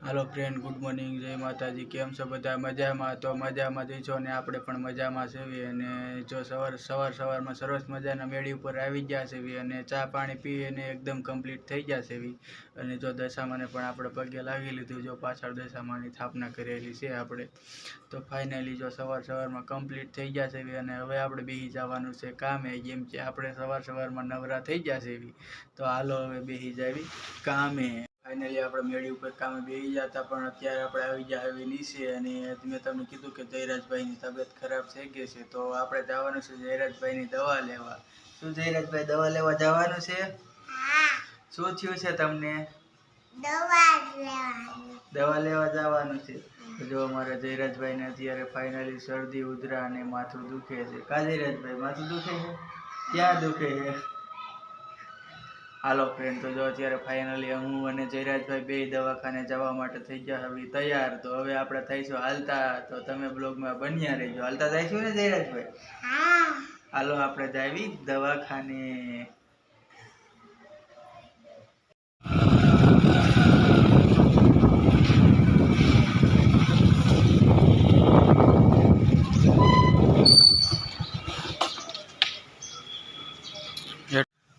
Hello friend, good morning, जय माताजी। केम छो बधा? मजामां? तो मजामां જ છો ને આપણે પણ મજામાં છીએ। અને જો સવારમાં સરસ મજાના મેળી ઉપર આવી ગયા છે અને ચા પાણી પી અને એકદમ કમ્પ્લીટ થઈ ગયા છે। અને જો દશામાને પણ આપણે પગે લાગી લીધું, જો પાછળ દશામાની સ્થાપના કરેલી છે આપણે। તો ફાઇનલી જો સવારમાં કમ્પ્લીટ થઈ ગયા છે અને હવે આપણે બેસી જવાનું છે કામે। જેમ કે આપણે સવારમાં નવરા થઈ ગયા છે, તો હાલો હવે બેસી જાવી કામે। फाइनली આપણે મેળી ઉપર કામે બેસી જતા, પણ અત્યારે આપણે આવી ગયા હવે નીચે। અને મેં તમને કીધું કે જયરાજભાઈની તબિયત ખરાબ થઈ ગઈ છે, તો આપણે જવાનું છે જયરાજભાઈની દવા લેવા। શું જયરાજભાઈ, દવા લેવા જવાનું છે? શું થયું છે તમને? દવા લેવા જવાનું છે। તો જો અમારા જયરાજભાઈને અત્યારે ફાઇનલી શરદી, ઉધરા અને માથું દુખે છે। કા જયરાજભાઈ, માથું દુખે છે? ક્યાં દુખે છે? હાલો ફ્રેન્ડ, તો જો અત્યારે ફાઇનલી હું અને જયરાજભાઈ બે દવાખાને જવા માટે થઈ ગયા હવે તૈયાર। તો હવે આપણે થઈશું હાલતા, તો તમે બ્લોગમાં બન્યા રહેજો। હાલતા જઈશું ને જયરાજભાઈ? હાલો આપણે જાવી દવાખાને।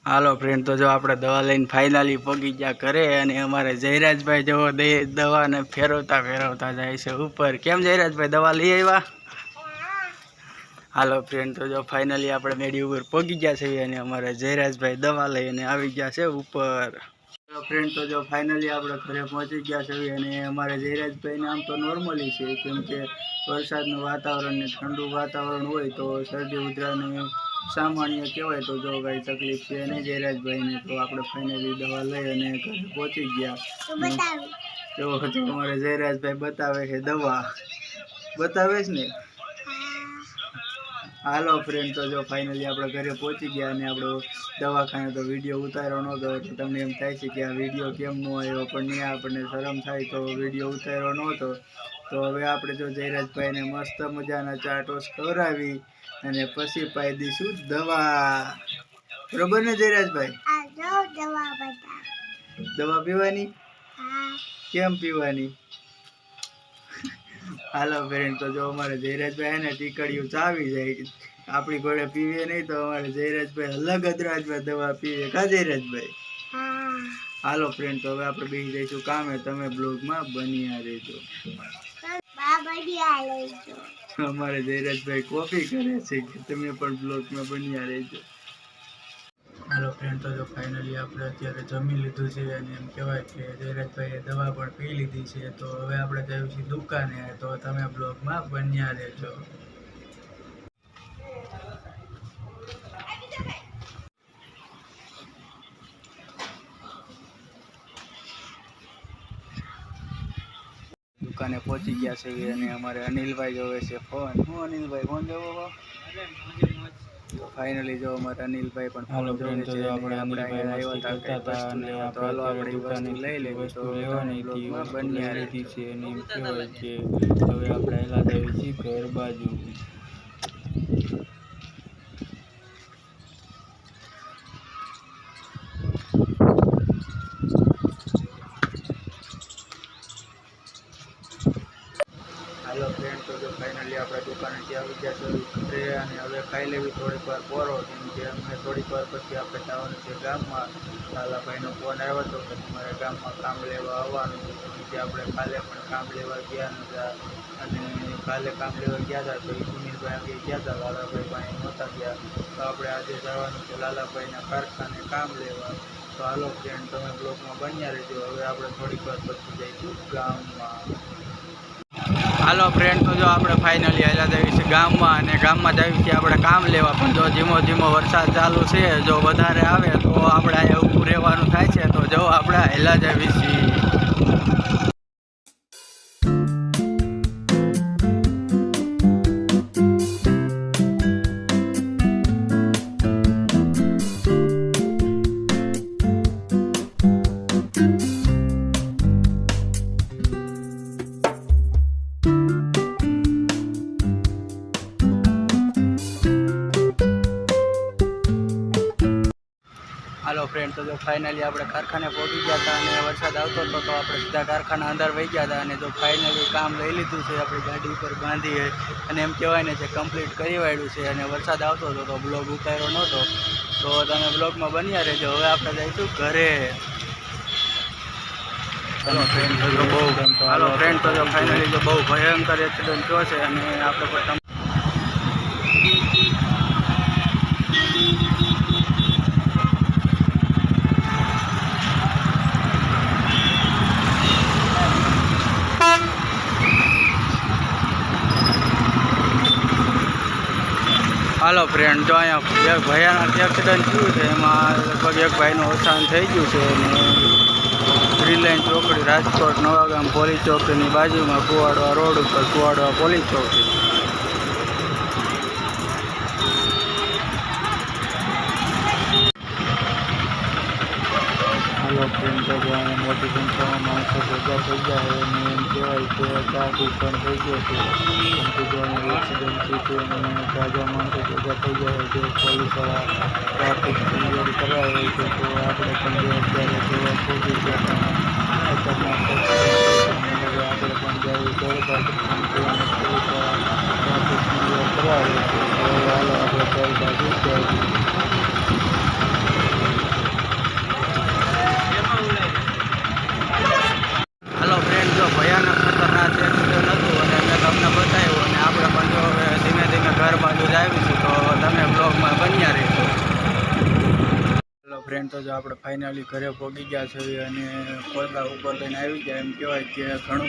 હાલો ફ્રેન્ડ, તો જો આપણે દવા લઈને ફાઇનલી પગી ગયા ઘરે। અને અમારે જયરાજભાઈ જો દવાને ફેરવતા જાય છે ઉપર। કેમ જયરાજભાઈ, દવા લઈ આવ્યા? હાલો ફ્રેન્ડ, તો જો ફાઇનલી આપણે મેડી ઉપર પગી ગયા છે અને અમારે જયરાજભાઈ દવા લઈને આવી ગયા છે ઉપર। ફ્રેન્ડ, તો જો ફાઇનલી આપણે ઘરે પહોંચી ગયા છે અને અમારે જયરાજભાઈને આમ તો નોર્મલી છે, કેમ કે વરસાદનું વાતાવરણ ને ઠંડુ વાતાવરણ હોય તો શરદી ઉધરાને સામાન્ય કહેવાય। તો જો કાંઈ તકલીફ છે નહીં જયરાજભાઈને, તો આપણે ફાઇનલી દવા લઈ અને ઘરે પહોંચી ગયા। તો અમારે જયરાજભાઈ બતાવે છે દવા, બતાવે છે ને? હાલો ફ્રેન્ડ, તો જો ફાઇનલી આપણે ઘરે પહોંચી ગયા અને આપણો દવાખાને તો વિડીયો ઉતાર્યો નહોતો, એટલે તમને એમ થાય છે કે આ વિડીયો કેમ ન આવ્યો, પણ નહીં, આપણને શરમ થાય તો વિડીયો ઉતાર્યો નહોતો। તો હવે આપણે જો જયરાજભાઈને મસ્ત મજાના ચા ટોસ ખવડાવી અને પછી પાઈ દઈશું દવા। બરોબર ને જયરાજભાઈ? દવા પીવાની? કેમ પીવાની? હાલો ફ્રેન્ડ, તો જો અમારે જયરાજભાઈ ને ટીકડીઓ ચાવી જાય, આપણી ઘોડે પીવે નહીં, તો અમારે જયરાજભાઈ અલગ જ રાજમાં દવા પીવે। કા જયરાજભાઈ? હાલો ફ્રેન્ડ, તો હવે આપણે બેસી જઈશું કામે, તમે બ્લોગમાં બન્યા રહેજો। અમારે જયરાજભાઈ કોપી કરે છે કે તમે પણ બ્લોગમાં બન્યા રહેજો। હાલો ફ્રેન્ડ, તો જો ફાઇનલી આપણે અત્યારે જમી લીધું છે અને એમ કહેવાય કે જયરાજભાઈએ દવા પણ પી લીધી છે। તો હવે આપણે જઈએ છીએ દુકાને, તો તમે બ્લોગમાં બન્યા રહેજો। દુકાને પહોંચી ગયા છે અને અમારે અનિલભાઈ જોવે છે ફોન। હું અનિલભાઈ ફોન જોવો હો? ફાઇનલી જો અમારે અનિલભાઈ પણ ફોન જોવે છે। આપણે આવ્યા હતા અને તો હાલો આપણે દુકાને લઈ લઈએ, વસ્તુ લેવાની હતી, બન્યા રહી છે અને એમ કહેવાય કે હવે આપણે હેલા જઈએ છીએ ઘર બાજુ। હાલો ફ્રેન્ડ, તો જો ફાઇનલી આપણે દુકાનેથી આવી ગયા છે ઘરે અને હવે ખાઈ લેવી થોડીક વાર પોરો, કેમ કે અમને થોડીક વાર પછી આપણે જવાનું છે ગામમાં। લાલાભાઈનો ફોન આવ્યો હતો કે તમારે ગામમાં કામ લેવા આવવાનું છે, કે આપણે કાલે પણ કામ લેવા ગયા નહોતા અને કાલે કામ લેવા ગયા હતા તો એ સુનિલભાઈ આગળ ગયા હતા, લાલાભાઈ પાસે નહોતા ગયા, તો આપણે આજે જવાનું છે લાલાભાઈના કારખાને કામ લેવા। તો હાલો ફ્રેન્ડ, તમે બ્લોગમાં બન્યા રહેજો, હવે આપણે થોડીક વાર પછી જઈશું ગામમાં। હાલો ફ્રેન્ડ, તો જો આપણે ફાઇનલી હેલા જઈએ છીએ ગામમાં અને ગામમાં જઈએ છીએ આપણે કામ લેવા, પણ જો ધીમો વરસાદ ચાલુ છે, જો વધારે આવે તો આપણે અહીંયા ઊભું રહેવાનું થાય છે। તો જો આપણે હેલા જઈએ છીએ। હાલો ફ્રેન્ડ, તો જો ફાઇનલી આપણે કારખાને પહોંચી ગયા હતા અને વરસાદ આવતો હતો તો આપણે સીધા કારખાના અંદર વહી ગયા હતા. અને જો ફાઇનલી કામ લઈ લીધું છે, આપણી ગાડી ઉપર બાંધી અને એમ કહેવાય ને જે કમ્પ્લીટ કરી વાળ્યું છે. અને વરસાદ આવતો હતો તો બ્લોગ ઉતાર્યો નહોતો, તો તમે બ્લોગમાં બન્યા રહેજો. હવે આપણે જઈશું ઘરે. હાલો ફ્રેન્ડ, તો જો ફાઇનલી જો બહુ ભયંકર એક્સિડન્ટ થયો છે અને આપણે પણ હાલો ફ્રેન્ડ, જો અહીંયા એક ભયાનક એક્સિડન્ટ થયું છે. એમાં લગભગ એક ભાઈનું અવસાન થઈ ગયું છે. અને રિલાયન્સ ચોકડી, રાજકોટ નવાગામ પોલીસ ચોકીની બાજુમાં કુવાડવા રોડ ઉપર કુવાડવા પોલીસ ચોકી. હાલો ફ્રેન્ડ, તો અહીંયા મોટી સંખ્યામાં માણસો ભેગા થઈ ગયા છે અને એમ કહેવાય કે ટ્રાફિક પણ થઈ ગયો છે. કેમ કે જો એક્સિડન્ટ થયું છે અને તાજા માણસો ભેગા થઈ ગયા છે. પોલીસવાળા ટ્રાફિક ક્લિયર કરાવે છે. તો આપણે પણ જો અત્યારે જોવા પહોંચી ગયા ખતરનાક હવે આપણે પણ જવું દોડતા પોલીસવાળા ટ્રાફિક ક્લિયર કરાવે છે. તો હાલો આપણે દોડતા જઈશું. હાલો ફ્રેન્ડ, જો ભયાનક ખતરનાક એક્સિડન્ટ હતું અને મેં તમને બતાવ્યું. અને આપણે પણ જો હવે ધીમે ધીમે ઘર બાજુ જ આવીશું, તો તમે બ્લોગમાં બન્યા રહેશો. હાલો ફ્રેન્ડ, તો જો આપણે ફાઇનલી ઘરે પહોંચી ગયા છે અને પડદા ઉપર લઈને આવી ગયા. એમ કહેવાય કે ઘણું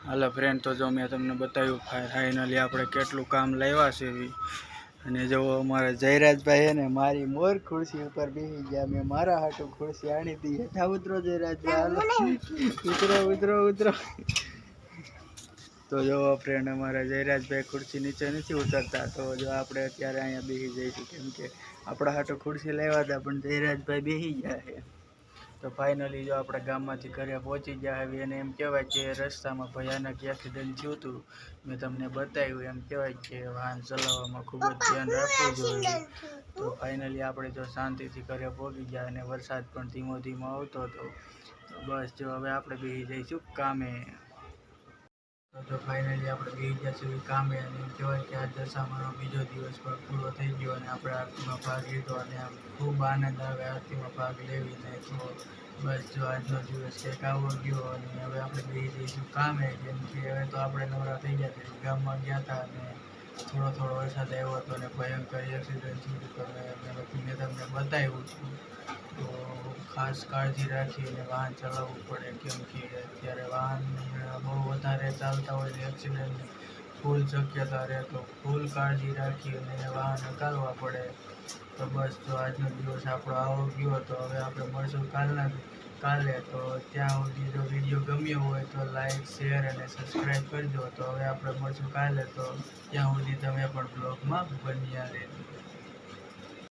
હાલો ફ્રેન્ડ, તો જો મેં તમને બતાવ્યું ફાઇનલી આપણે કેટલું કામ લાવ્યા છે. અને જો અમારા જયરાજભાઈ ને મારી મોર ખુરશી ઉપર બેસી ગયા. મેં મારા હાટું ખુરશી આણી હતી. હેઠા ઉતરો જયરાજભાઈ, ઉતરો. તો જો ફ્રેન્ડ, અમારા જયરાજભાઈ ખુરશી નીચે નથી ઉતરતા. તો જો આપણે અત્યારે અહીંયા બેસી જઈશું, કેમ કે આપણા હાટું ખુરશી લાવ્યા હતા પણ જયરાજભાઈ બેસી ગયા છે. તો ફાઇનલી જો આપણે ગામમાંથી ઘરે પહોંચી ગયા હવે. અને એમ કહેવાય કે રસ્તામાં ભયાનક એક્સિડન્ટ થયું હતું. મેં તમને બતાવ્યું. એમ કહેવાય કે વાહન ચલાવવામાં ખૂબ જ ધ્યાન રાખવું જોઈએ. તો ફાઇનલી આપણે જો શાંતિથી ઘરે પહોંચી ગયા અને વરસાદ પણ ધીમો ધીમો આવતો હતો. તો બસ જો હવે આપણે બેસી જઈશું કામે. તો ફાઇનલી આપણે બેસી ગયા છીએ કામે. અને એમ કહેવાય કે આ દશામાનો બીજો દિવસ પણ પૂરો થઈ ગયો અને આપણે આરતીમાં ભાગ લીધો. અને ખૂબ આનંદ આવે આરતીમાં ભાગ લેવીને. તો બસ જો આજનો દિવસ કંઈક આવો ગયો. અને હવે આપણે બેસી જઈશું કામે, કેમ કે હવે તો આપણે નવરા થઈ ગયા હતા. ગામમાં ગયા હતા અને થોડો વરસાદ આવ્યો હતો અને ભયંકર એક્સિડન્ટ થયું હતું. મેં તમને બતાવ્યું હતું. તો ખાસ કાળજી રાખીને વાહન ચલાવવું પડે, કેમ કે અત્યારે વાહન બહુ વધારે ચાલતા હોય તો એક્સિડન્ટ ફૂલ શક્યતા રહે. તો ફૂલ કાળજી રાખી અને વાહન હકાલવા પડે. તો બસ જો આજનો દિવસ આપણો આવો ગયો. તો હવે આપણે મળશું કાલે. તો ત્યાં સુધી જો વિડીયો ગમ્યો હોય તો લાઈક, શેર અને સબસ્ક્રાઈબ કરજો. તો હવે આપણે મળશું કાલે. તો ત્યાં સુધી તમે પણ બ્લોગમાં બન્યા રહેજો.